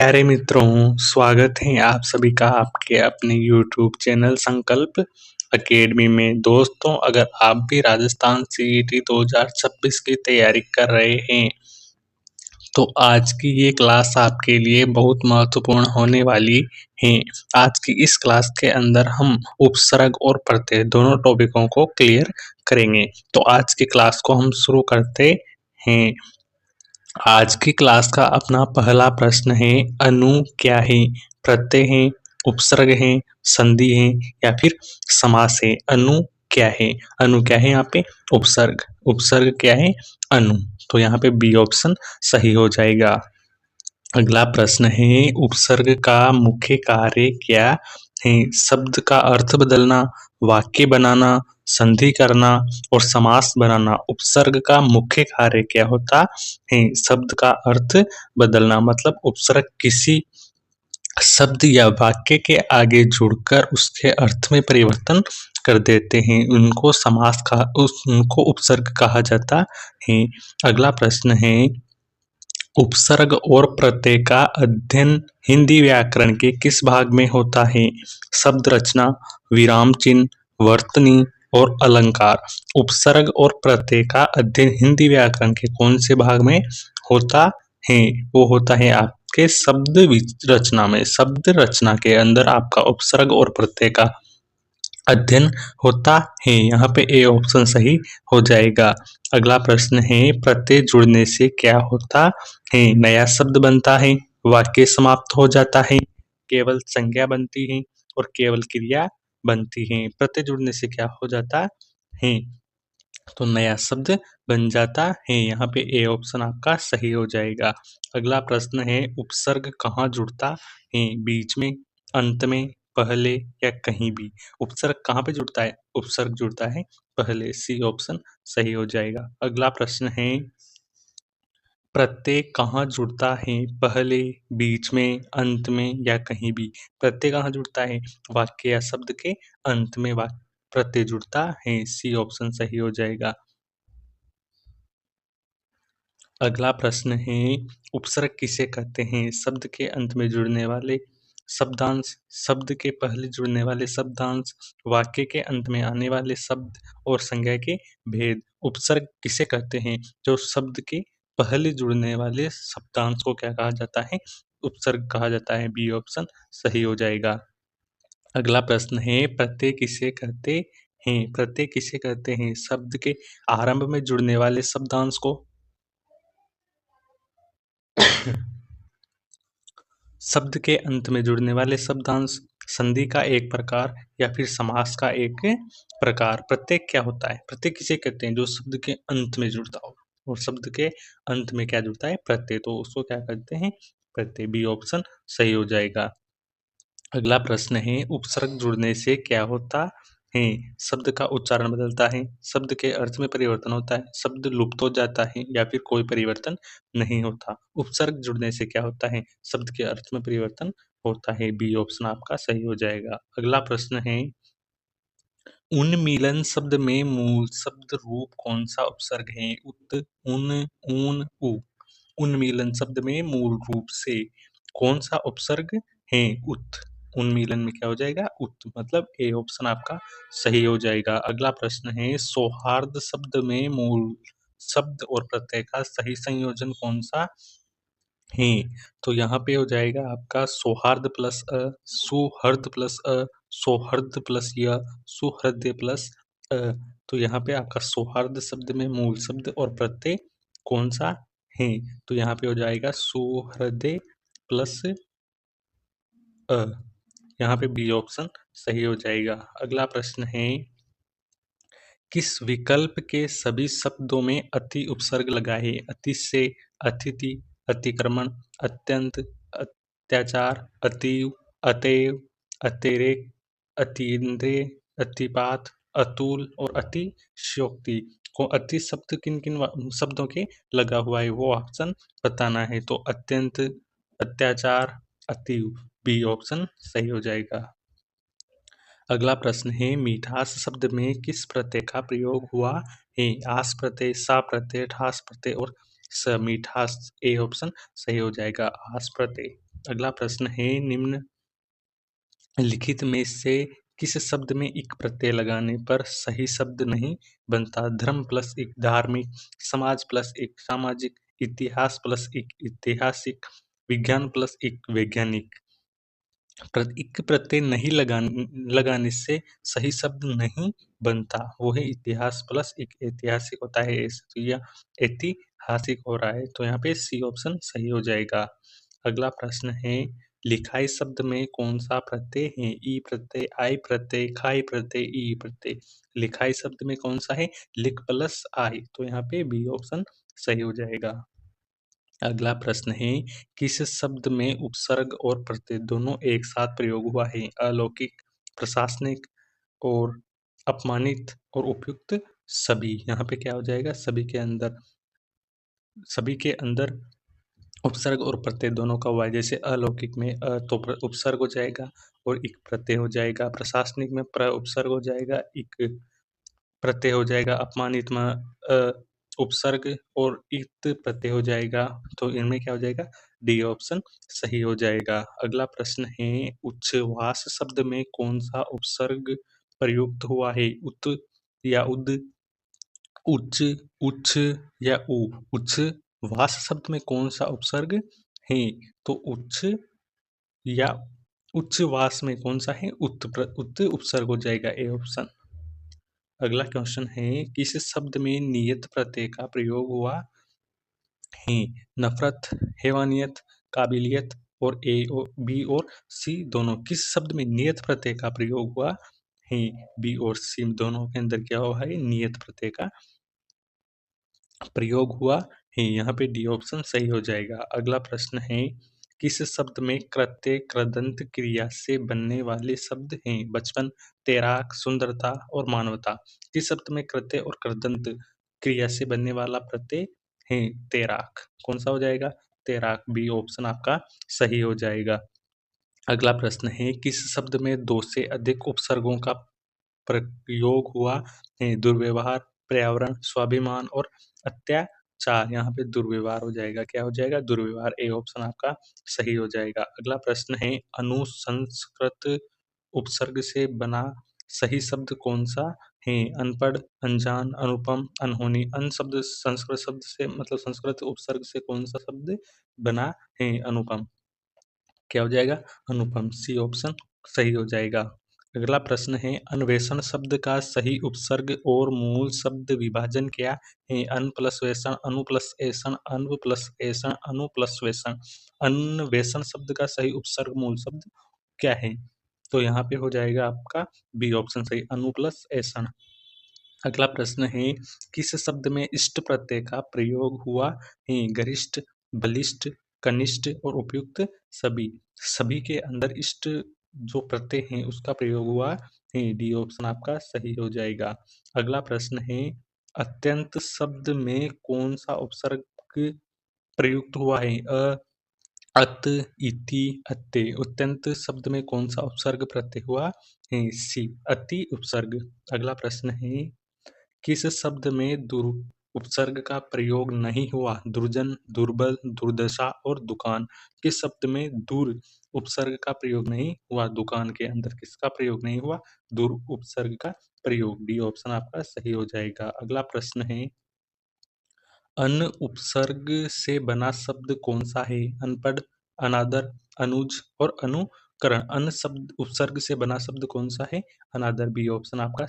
प्यारे मित्रों, स्वागत है आप सभी का आपके अपने यूट्यूब चैनल संकल्प अकेडमी में। दोस्तों, अगर आप भी राजस्थान सीईटी 2026 की तैयारी कर रहे हैं, तो आज की ये क्लास आपके लिए बहुत महत्वपूर्ण होने वाली है। आज की इस क्लास के अंदर हम उपसर्ग और प्रत्यय दोनों टॉपिकों को क्लियर करेंगे। तो आज की क्लास को हम शुरू करते हैं। आज की क्लास का अपना पहला प्रश्न है, अनु क्या है? प्रत्यय है, उपसर्ग है, संधि है या फिर समास है? अनु क्या है? अनु क्या है यहाँ पे? उपसर्ग। उपसर्ग क्या है? अनु। तो यहाँ पे बी ऑप्शन सही हो जाएगा। अगला प्रश्न है, उपसर्ग का मुख्य कार्य क्या है? शब्द का अर्थ बदलना, वाक्य बनाना, संधि करना और समास बनाना। उपसर्ग का मुख्य कार्य क्या होता है? शब्द का अर्थ बदलना, मतलब उपसर्ग किसी शब्द या वाक्य के आगे जुड़कर उसके अर्थ में परिवर्तन कर देते हैं, उनको उनको उपसर्ग कहा जाता है। अगला प्रश्न है, उपसर्ग और प्रत्यय का अध्ययन हिंदी व्याकरण के किस भाग में होता है? शब्द रचना, विराम चिन्ह, वर्तनी और अलंकार। उपसर्ग और प्रत्यय का अध्ययन हिंदी व्याकरण के कौन से भाग में होता है? वो होता है आपके रचना में। शब्द रचना के अंदर आपका उपसर्ग और प्रत्यय का अध्ययन होता है। यहाँ पे ए ऑप्शन सही हो जाएगा। अगला प्रश्न है, प्रत्यय जुड़ने से क्या होता है? नया शब्द बनता है, वाक्य समाप्त हो जाता है, केवल संज्ञा बनती है और केवल क्रिया बनती है। प्रत्यय जुड़ने से क्या हो जाता है? तो नया शब्द बन जाता है। यहाँ पे ए ऑप्शन आपका सही हो जाएगा। अगला प्रश्न है, उपसर्ग कहाँ जुड़ता है? बीच में, अंत में, पहले या कहीं भी। उपसर्ग कहाँ पे जुड़ता है? उपसर्ग जुड़ता है पहले। सी ऑप्शन सही हो जाएगा। अगला प्रश्न है, प्रत्यय कहाँ जुड़ता है? पहले, बीच में, अंत में या कहीं भी। प्रत्यय कहाँ जुड़ता है? वाक्य या शब्द के अंत में प्रत्यय जुड़ता है। सी ऑप्शन सही हो जाएगा। अगला प्रश्न है, उपसर्ग किसे कहते हैं? शब्द के अंत में जुड़ने वाले शब्दांश, शब्द के पहले जुड़ने वाले शब्दांश, वाक्य के अंत में आने वाले शब्द और संज्ञा के भेद। उपसर्ग किसे कहते हैं? जो शब्द के पहले जुड़ने वाले शब्दांश को क्या कहा जाता है? उपसर्ग कहा जाता है। बी ऑप्शन सही हो जाएगा। अगला प्रश्न है, प्रत्यय किसे कहते हैं? प्रत्यय किसे कहते हैं? शब्द के आरंभ में जुड़ने वाले शब्दांश को, शब्द के अंत में जुड़ने वाले शब्दांश, संधि का एक प्रकार या फिर समास का एक प्रकार। प्रत्यय क्या होता है? प्रत्यय किसे कहते हैं? जो शब्द के अंत में जुड़ता हो। और शब्द के अंत में क्या जुड़ता है? प्रत्यय। तो उसको क्या कहते हैं? प्रत्यय। बी ऑप्शन सही हो जाएगा। अगला प्रश्न है, उपसर्ग जुड़ने से क्या होता है? शब्द का उच्चारण बदलता है, शब्द के अर्थ में परिवर्तन होता है, शब्द लुप्त हो जाता है या फिर कोई परिवर्तन नहीं होता। उपसर्ग जुड़ने से क्या होता है? शब्द के अर्थ में परिवर्तन होता है। बी ऑप्शन आपका सही हो जाएगा। अगला प्रश्न है, उन्मीलन शब्द में मूल शब्द रूप कौन सा उपसर्ग है? उत, उन, ऊन, उ। उन्मीलन शब्द में मूल रूप से कौन सा उपसर्ग है? उत। उन्मीलन में क्या हो जाएगा? उत। मतलब ए ऑप्शन आपका सही हो जाएगा। अगला प्रश्न है, सौहार्द शब्द में मूल शब्द और प्रत्यय का सही संयोजन कौन सा है? तो यहाँ पे हो जाएगा आपका सौहार्द प्लस अ, सुहृद प्लस अ, सौहृद प्लस य, सुहृदय प्लस अ। तो यहाँ पे आपका सौहार्द शब्द में मूल शब्द और प्रत्यय कौन सा है? तो यहाँ पे हो जाएगा सुहृदय प्लस अ। यहाँ पे बी ऑप्शन सही हो जाएगा। अगला प्रश्न है, किस विकल्प के सभी शब्दों में अति उपसर्ग लगा है? अति से, अतिथि, अतिक्रमण, अत्यंत, अत्याचार, अतीव, अतएव, अतिरेक, अतीन्द्रिय, अतिपात, अतुल और अतिशयोक्ति। को अति शब्द किन किन शब्दों के लगा हुआ है, वो ऑप्शन बताना है। तो अत्यंत, अत्याचार, अतीव। बी ऑप्शन सही हो जाएगा। अगला प्रश्न है, मिठास शब्द में किस प्रत्यय का प्रयोग हुआ है? आस प्रत्यय, सा प्रत्यय, ठास प्रत्यय और स। मिठास। ए ऑप्शन सही हो जाएगा, आस प्रत्यय। अगला प्रश्न है निम्न लिखित में से किस शब्द में इक प्रत्यय लगाने पर सही शब्द नहीं बनता? धर्म प्लस इक धार्मिक, समाज प्लस इक सामाजिक, इतिहास प्लस इक ऐतिहासिक, विज्ञान प्लस इक वैज्ञानिक। इक प्रत्यय नहीं लगाने से सही शब्द नहीं बनता, वो है इतिहास प्लस एक ऐतिहासिक होता है, तो यह ऐतिहासिक हो रहा है, तो यहाँ पे सी ऑप्शन सही हो जाएगा। अगला प्रश्न है लिखाई शब्द में कौन सा प्रत्यय है? ई प्रत्यय, आई प्रत्यय, खाई प्रत्यय, ई प्रत्यय। लिखाई शब्द में कौन सा है? लिख प्लस आई, तो यहाँ पे बी ऑप्शन सही हो जाएगा। अगला प्रश्न है किस शब्द में उपसर्ग और प्रत्यय दोनों एक साथ प्रयोग हुआ है? अलौकिक, प्रशासनिक और अपमानित और उपयुक्त सभी। यहाँ पे क्या हो जाएगा? सभी के अंदर उपसर्ग और प्रत्यय दोनों का हुआ है। जैसे अलौकिक में तो उपसर्ग हो जाएगा और एक प्रत्यय हो जाएगा। प्रशासनिक में प्र उपसर्ग हो जाएगा, एक प्रत्यय हो जाएगा। अपमानित में उपसर्ग और इत प्रत्यय हो जाएगा, तो इनमें क्या हो जाएगा? डी ऑप्शन सही हो जाएगा। अगला प्रश्न है उच्छ्वास शब्द में कौन सा उपसर्ग प्रयुक्त हुआ है? उत या उद, उच्च, उच्छ या उ। उच्छ्वास शब्द में कौन सा उपसर्ग है? तो उच्च या उच्छ्वास में कौन सा है? उत उपसर्ग हो जाएगा, ए ऑप्शन। अगला क्वेश्चन है किस शब्द में नियत प्रत्यय का प्रयोग हुआ है? नफरत, हैवानियत, काबिलियत और ए और बी और सी दोनों। किस शब्द में नियत प्रत्यय का प्रयोग हुआ है? बी और सी दोनों के अंदर क्या हुआ है? नियत प्रत्यय का प्रयोग हुआ है। यहाँ पे डी ऑप्शन सही हो जाएगा। अगला प्रश्न है किस शब्द में कृत्य कृदंत क्रिया से बनने वाले शब्द हैं? बचपन, तैराक, सुंदरता और मानवता। किस शब्द में कृत्य और कृदंत क्रिया से बनने वाला प्रत्यय है? तैराक। कौन सा हो जाएगा? तैराक, बी ऑप्शन आपका सही हो जाएगा। अगला प्रश्न है किस शब्द में दो से अधिक उपसर्गों का प्रयोग हुआ है? दुर्व्यवहार, पर्यावरण, स्वाभिमान और अत्याचार। यहाँ पे दुर्व्यवहार हो जाएगा। क्या हो जाएगा? दुर्व्यवहार, ए ऑप्शन आपका सही हो जाएगा। अगला प्रश्न है अनुसंस्कृत उपसर्ग से बना सही शब्द कौन सा है? अनपढ़, अनजान, अनुपम, अनहोनी। अन शब्द संस्कृत शब्द से मतलब संस्कृत उपसर्ग से कौन सा शब्द बना है? अनुपम। क्या हो जाएगा? अनुपम, सी ऑप्शन सही हो जाएगा। अगला प्रश्न है अन्वेषण शब्द का सही उपसर्ग और मूल शब्द विभाजन क्या है? अन प्लस वेषण, अनु प्लस ऐषण, अनु प्लस ऐषण, अनु प्लस वेषण। अन्वेषण शब्द का सही उपसर्ग मूल शब्द क्या है? तो यहाँ पे हो जाएगा आपका बी ऑप्शन सही, अनु प्लस ऐषण। अगला प्रश्न है किस शब्द में इष्ट प्रत्यय का प्रयोग हुआ है? गरिष्ठ, बलिष्ठ, कनिष्ठ और उपयुक्त सभी। सभी के अंदर इष्ट जो प्रत्यय है उसका प्रयोग हुआ है, डी ऑप्शन आपका सही हो जाएगा। अगला प्रश्न है अत्यंत शब्द में कौन सा उपसर्ग प्रयुक्त हुआ है? अत, इति, अत्ते। अत्यंत शब्द में कौन सा उपसर्ग प्रत्यय हुआ है? सी, अति उपसर्ग। अगला प्रश्न है किस शब्द में दुर उपसर्ग का प्रयोग नहीं हुआ? दुर्जन, दुर्बल, दुर्दशा और दुकान। किस शब्द में दुर उपसर्ग का प्रयोग नहीं हुआ? दुकान के अंदर किसका प्रयोग नहीं हुआ? दुर उपसर्ग का प्रयोग, डी ऑप्शन आपका सही हो जाएगा। अगला प्रश्न है अन उपसर्ग से बना शब्द कौन सा है? अनपढ़, अनादर, अनुज और अनुकरण। अन शब्द उपसर्ग से बना शब्द कौन सा है? अनादर, बी ऑप्शन आपका